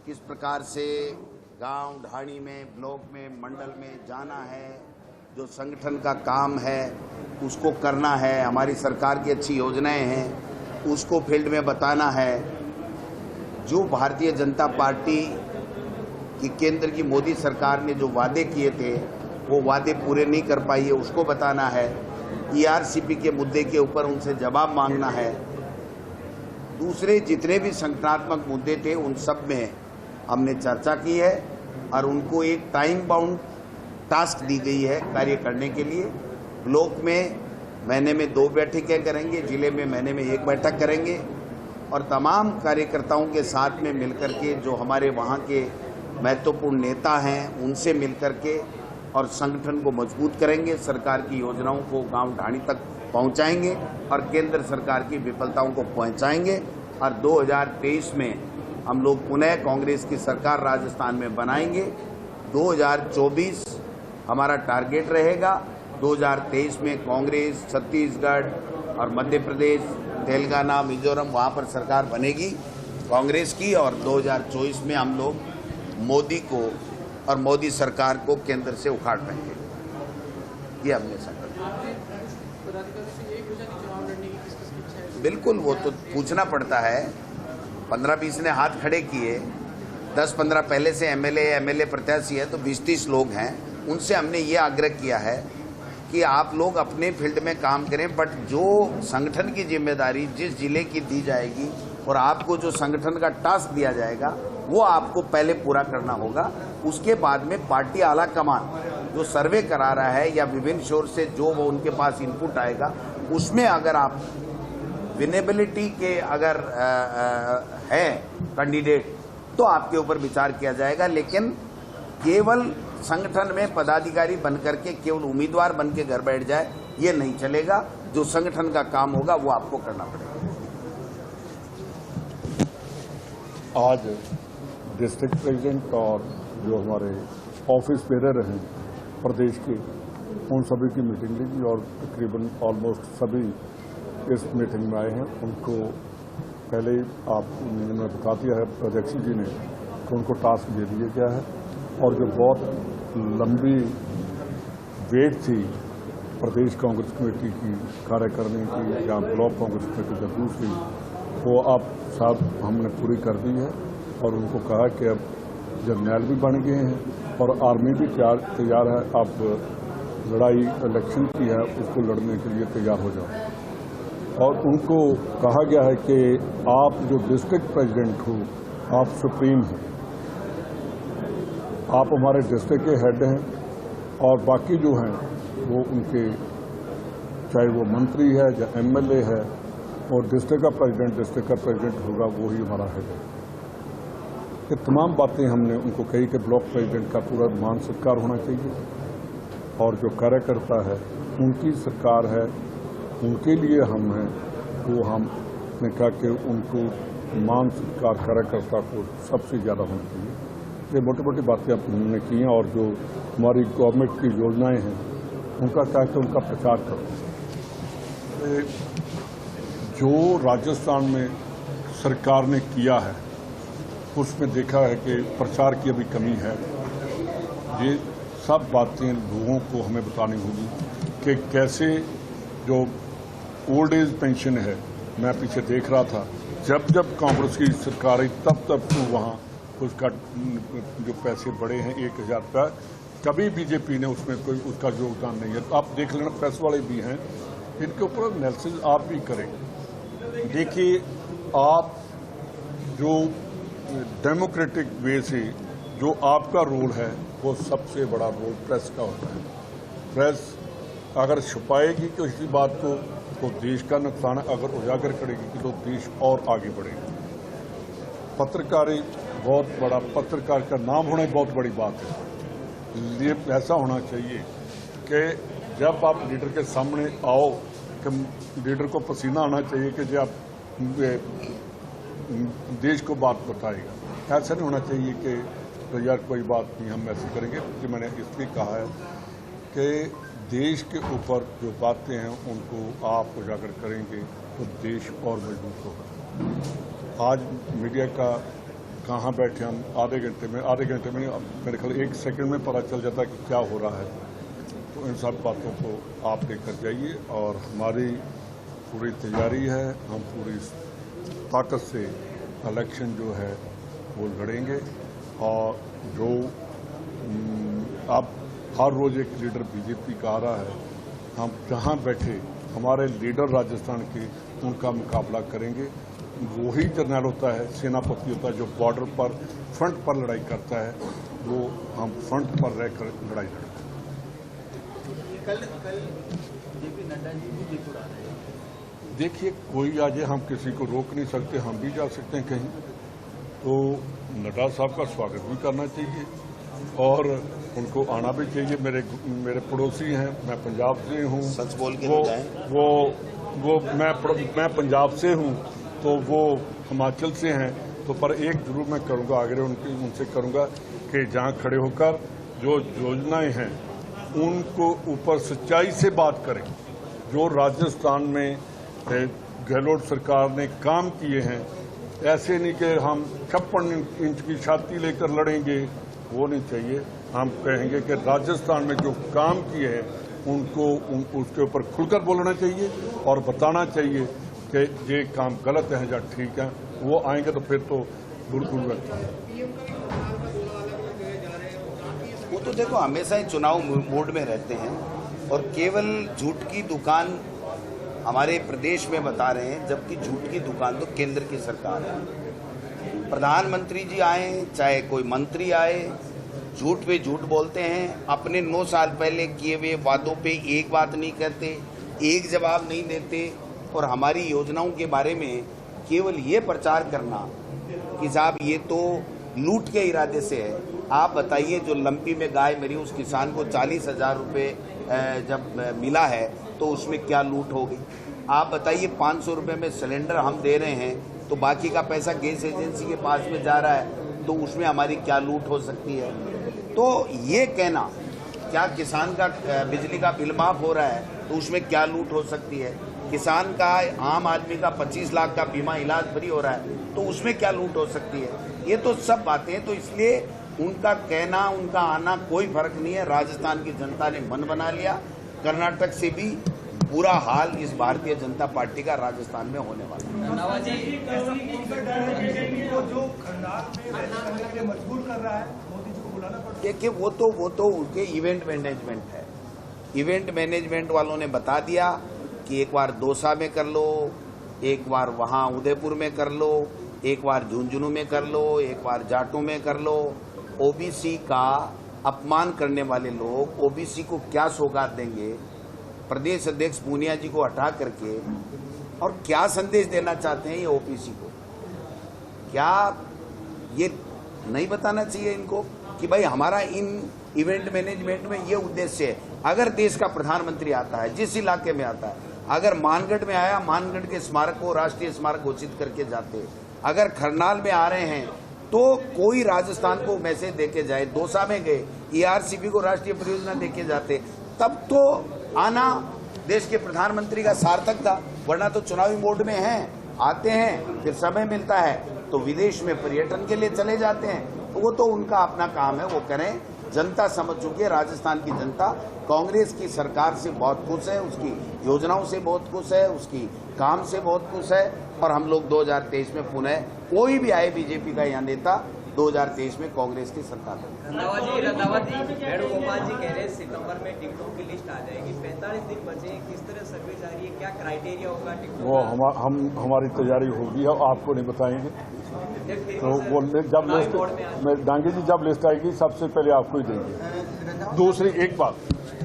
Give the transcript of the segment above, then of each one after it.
किस प्रकार से गांव ढाणी में, ब्लॉक में, मंडल में जाना है, जो संगठन का काम है उसको करना है, हमारी सरकार की अच्छी योजनाएं हैं उसको फील्ड में बताना है। जो भारतीय जनता पार्टी की केंद्र की मोदी सरकार ने जो वादे किए थे वो वादे पूरे नहीं कर पाई है उसको बताना है। ईआरसीपी के मुद्दे के ऊपर उनसे जवाब मांगना है। दूसरे जितने भी संगठनात्मक मुद्दे थे उन सब में हमने चर्चा की है और उनको एक टाइम बाउंड टास्क दी गई है कार्य करने के लिए। ब्लॉक में महीने में 2 बैठकें करेंगे, जिले में महीने में 1 बैठक करेंगे और तमाम कार्यकर्ताओं के साथ में मिलकर के जो हमारे वहाँ के महत्वपूर्ण नेता हैं उनसे मिलकर के और संगठन को मजबूत करेंगे, सरकार की योजनाओं को गांव ढाणी तक पहुंचाएंगे और केंद्र सरकार की विफलताओं को पहुंचाएंगे और 2023 में हम लोग पुनः कांग्रेस की सरकार राजस्थान में बनाएंगे। 2024 हमारा टारगेट रहेगा। 2023 में कांग्रेस छत्तीसगढ़ और मध्य प्रदेश, तेलंगाना, मिजोरम वहाँ पर सरकार बनेगी कांग्रेस की और 2024 में हम लोग मोदी को और मोदी सरकार को केंद्र से उखाड़ पाएंगे। ये हमने संकल्प। बिल्कुल, वो तो पूछना पड़ता है। 15-20 ने हाथ खड़े किए, 10-15 पहले से एमएलए प्रत्याशी है तो 20-30 लोग हैं। उनसे हमने ये आग्रह किया है कि आप लोग अपने फील्ड में काम करें, बट जो संगठन की जिम्मेदारी जिस जिले की दी जाएगी और आपको जो संगठन का टास्क दिया जाएगा वो आपको पहले पूरा करना होगा। उसके बाद में पार्टी आला कमान जो सर्वे करा रहा है या विभिन्न सोर्स से जो वो उनके पास इनपुट आएगा उसमें अगर आप विनेबिलिटी के अगर है कैंडिडेट तो आपके ऊपर विचार किया जाएगा। लेकिन केवल संगठन में पदाधिकारी बनकर के केवल उम्मीदवार बन के घर बैठ जाए ये नहीं चलेगा। जो संगठन का काम होगा वो आपको करना पड़ेगा। आज डिस्ट्रिक्ट प्रेसिडेंट और जो हमारे ऑफिस बेरर हैं प्रदेश के उन सभी की मीटिंग ली और तकरीबन ऑलमोस्ट सभी इस मीटिंग में आए हैं। उनको पहले ही आपने बता दिया है अध्यक्ष जी ने कि उनको टास्क दे दिया गया है और जो बहुत लंबी वेट थी प्रदेश कांग्रेस कमेटी की कार्य करने की या ब्लॉक कांग्रेस कमेटी का दूसरी, वो अब साहब हमने पूरी कर दी है और उनको कहा कि अब जर्नैल भी बन गए हैं और आर्मी भी तैयार है। अब लड़ाई इलेक्शन की है उसको लड़ने के लिए तैयार हो जाओ। और उनको कहा गया है कि आप जो डिस्ट्रिक्ट प्रेसिडेंट हो आप सुप्रीम हैं, आप हमारे डिस्ट्रिक्ट के हेड हैं और बाकी जो हैं वो उनके चाहे वो मंत्री है या एमएलए है और डिस्ट्रिक्ट का प्रेसिडेंट होगा वो ही हमारा हेड है। ये तमाम बातें हमने उनको कही कि ब्लॉक प्रेसिडेंट का पूरा मान सत्कार होना चाहिए और जो कार्यकर्ता है उनकी सरकार है, उनके लिए हम हैं, वो हमने कहा कि उनको मान सत्कार कार्यकर्ता को सबसे ज़्यादा होना चाहिए। ये मोटी मोटी बातें हमने की हैं और जो हमारी गवर्नमेंट की योजनाएं हैं उनका क्या कि उनका प्रचार करो। जो राजस्थान में सरकार ने किया है उसमें देखा है कि प्रचार की अभी कमी है। ये सब बातें लोगों को हमें बतानी होगी कि कैसे जो ओल्ड एज पेंशन है, मैं पीछे देख रहा था जब जब कांग्रेस की सरकार आई तब तो वहाँ उसका जो पैसे बढ़े हैं 1000 रुपया, कभी बीजेपी ने उसमें कोई उसका योगदान नहीं है। तो आप देख लेना, प्रेस वाले भी हैं, इनके ऊपर एनालिसिस आप भी करें। देखिए, आप जो डेमोक्रेटिक वे से जो आपका रोल है वो सबसे बड़ा रोल प्रेस का होता है। प्रेस अगर छुपाएगी किसी बात को तो देश का नुकसान है, अगर उजागर करेगी तो देश और आगे बढ़ेगा। पत्रकारी बहुत बड़ा, पत्रकार का नाम होना बहुत बड़ी बात है। ये ऐसा होना चाहिए कि जब आप लीडर के सामने आओ कि लीडर को पसीना आना चाहिए कि जब देश को बात बताएगा। ऐसा नहीं होना चाहिए कि तो यार कोई बात नहीं हम ऐसे करेंगे। कि मैंने इसलिए कहा है कि देश के ऊपर जो बातें हैं उनको आप उजागर करेंगे तो देश और मजबूत होगा। आज मीडिया का कहाँ बैठे हम आधे घंटे में नहीं, मेरे ख्याल 1 सेकंड में पता चल जाता है कि क्या हो रहा है। तो इन सब बातों को आप लेकर जाइए और हमारी पूरी तैयारी है, हम पूरी ताकत से इलेक्शन जो है वो लड़ेंगे। और जो अब हर रोज एक लीडर बीजेपी का आ रहा है, हम जहाँ बैठे हमारे लीडर राजस्थान के उनका मुकाबला करेंगे। वही जर्नल होता है, सेनापति होता है जो बॉर्डर पर फ्रंट पर लड़ाई करता है, वो हम फ्रंट पर रहकर लड़ाई लड़ते हैं। कल जेपी नड्डा जी भी जयपुर आ रहे हैं। देखिए, कोई आ जाए, हम किसी को रोक नहीं सकते, हम भी जा सकते हैं कहीं। तो नड्डा साहब का स्वागत भी करना चाहिए और उनको आना भी चाहिए। मेरे पड़ोसी हैं, मैं पंजाब से हूँ। सच बोल के वो मैं पंजाब से हूँ, तो वो हिमाचल से हैं। तो पर एक जरूर मैं करूँगा, आगे उनसे करूँगा कि जहाँ खड़े होकर जो योजनाएं हैं उनको ऊपर सच्चाई से बात करें। जो राजस्थान में गहलोत सरकार ने काम किए हैं, ऐसे नहीं कि हम 56 इंच की छाती लेकर लड़ेंगे, वो नहीं चाहिए। हम कहेंगे कि राजस्थान में जो काम किए हैं उनको उसके ऊपर खुलकर बोलना चाहिए और बताना चाहिए कि ये काम गलत है या ठीक है। वो आएंगे तो फिर तो बिल्कुल गलत है। वो तो देखो हमेशा ही चुनाव मोड में रहते हैं और केवल झूठ की दुकान हमारे प्रदेश में बता रहे हैं, जबकि झूठ की दुकान तो केंद्र की सरकार है। प्रधानमंत्री जी आए चाहे कोई मंत्री आए, झूठ पे झूठ बोलते हैं। अपने 9 साल पहले किए हुए वादों पे एक बात नहीं कहते, एक जवाब नहीं देते और हमारी योजनाओं के बारे में केवल ये प्रचार करना कि साहब ये तो लूट के इरादे से है। आप बताइए, जो लंपी में गाय मरी उस किसान को 40,000 रुपये जब मिला है तो उसमें क्या लूट होगी? आप बताइए, 500 रुपये में सिलेंडर हम दे रहे हैं तो बाकी का पैसा गैस एजेंसी के पास में जा रहा है, तो उसमें हमारी क्या लूट हो सकती है? तो ये कहना, क्या किसान का बिजली का बिल माफ हो रहा है तो उसमें क्या लूट हो सकती है? किसान का, आम आदमी का 25 लाख का बीमा इलाज फ्री हो रहा है तो उसमें क्या लूट हो सकती है? ये तो सब बातें। तो इसलिए उनका कहना, उनका आना कोई फर्क नहीं है। राजस्थान की जनता ने मन बना लिया। कर्नाटक से भी बुरा हाल इस भारतीय जनता पार्टी का राजस्थान में होने वाला है। देखिए, वो तो उनके इवेंट मैनेजमेंट है। इवेंट मैनेजमेंट वालों ने बता दिया कि एक बार दौसा में कर लो, एक बार वहाँ उदयपुर में कर लो, एक बार झुंझुनू में कर लो, एक बार जाटों में कर लो। ओबीसी का अपमान करने वाले लोग ओबीसी को क्या सौगात देंगे? प्रदेश अध्यक्ष पूनिया जी को हटा करके, और क्या संदेश देना चाहते हैं ये ओबीसी को? क्या ये नहीं बताना चाहिए इनको कि भाई हमारा इन इवेंट मैनेजमेंट में ये उद्देश्य है? अगर देश का प्रधानमंत्री आता है, जिस इलाके में आता है, अगर मानगढ़ में आया, मानगढ़ के स्मारक को राष्ट्रीय स्मारक घोषित करके जाते, अगर खरनाल में आ रहे हैं तो कोई राजस्थान को मैसेज देके जाए, दौसा में गए ईआरसीपी को राष्ट्रीय परियोजना देके जाते, तब तो आना देश के प्रधानमंत्री का सार्थक था। वरना तो चुनावी मोड में हैं, आते हैं, फिर समय मिलता है तो विदेश में पर्यटन के लिए चले जाते हैं। तो वो तो उनका अपना काम है, वो करें। जनता समझ चुकी है, राजस्थान की जनता कांग्रेस की सरकार से बहुत खुश है, उसकी योजनाओं से बहुत खुश है, उसकी काम से बहुत खुश है। और हम लोग 2023 में पुनः कोई भी आए बीजेपी का यहाँ नेता 2023 में कांग्रेस की सरकार है। वेणुगोपाल जी कह रहे हैं सितंबर में टिकटों की लिस्ट आ जाएगी। 45 दिन बचे, किस तरह सर्वे जारी है, क्या क्राइटेरिया होगा टिकटों? वो हमारी तैयारी होगी, अब आपको नहीं बताएंगे। तो वो जब लिस्ट डांगे जी जब लिस्ट आएगी सबसे पहले आपको ही देंगे। दूसरी एक बात,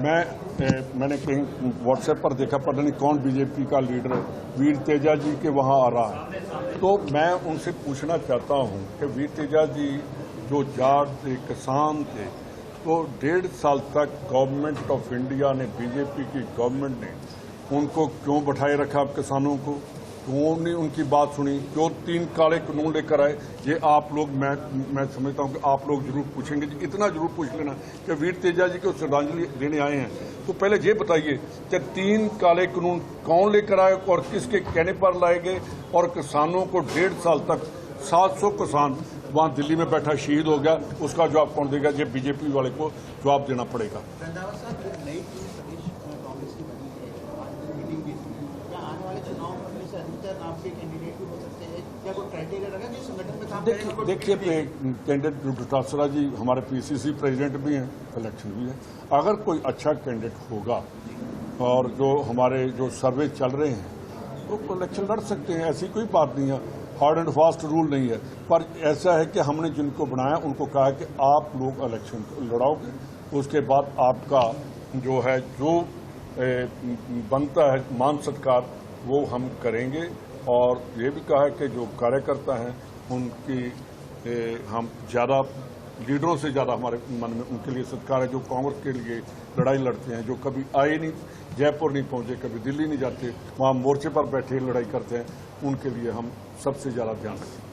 मैंने कहीं व्हाट्सएप पर देखा, पता नहीं कौन बीजेपी का लीडर वीर तेजा जी के वहाँ आ रहा है, तो मैं उनसे पूछना चाहता हूँ कि वीर तेजा जी जो जाट थे, किसान थे, तो 1.5 साल तक गवर्नमेंट ऑफ इंडिया ने, बीजेपी की गवर्नमेंट ने उनको क्यों बैठाए रखा? किसानों को क्यों नहीं उनकी बात सुनी? क्यों 3 काले कानून लेकर आए? ये आप लोग, मैं समझता हूँ कि आप लोग जरूर पूछेंगे, इतना जरूर पूछ लेना कि वीर तेजा जी को श्रद्धांजलि देने आए हैं तो पहले ये बताइए कि 3 काले कानून कौन लेकर आए और किसके कहने पर लाए गए? और किसानों को 1.5 साल तक 700 किसान वहाँ दिल्ली में बैठा शहीद हो गया, उसका जवाब कौन देगा? ये बीजेपी वाले को जवाब देना पड़ेगा। रंधावा साहब, नई टीम प्रदेश कांग्रेस की बनी है, आज मीटिंग भी थी, क्या आने वाले चुनाव में से अधिकतर नाम के कैंडिडेट भी हो सकते हैं? क्या कोई क्राइटेरिया रखा कि संगठन में काम करेगा? देखिए, कैंडिडेट डोटासरा जी हमारे पीसीसी प्रेसिडेंट भी हैं, इलेक्शन भी है। अगर कोई अच्छा कैंडिडेट होगा और जो हमारे जो सर्वे चल रहे हैं तो इलेक्शन लड़ सकते हैं, ऐसी कोई बात नहीं है। हार्ड एंड फास्ट रूल नहीं है, पर ऐसा है कि हमने जिनको बनाया उनको कहा है कि आप लोग इलेक्शन लड़ाओगे, उसके बाद आपका जो है जो बनता है मान सत्कार वो हम करेंगे। और ये भी कहा है कि जो कार्यकर्ता हैं उनकी हम ज़्यादा लीडरों से ज़्यादा हमारे मन में उनके लिए सत्कार है, जो कांग्रेस के लिए लड़ाई लड़ते हैं, जो कभी आए नहीं, जयपुर नहीं पहुंचे, कभी दिल्ली नहीं जाते, वहाँ मोर्चे पर बैठे लड़ाई करते हैं, उनके लिए हम सबसे ज़्यादा ध्यान रखें।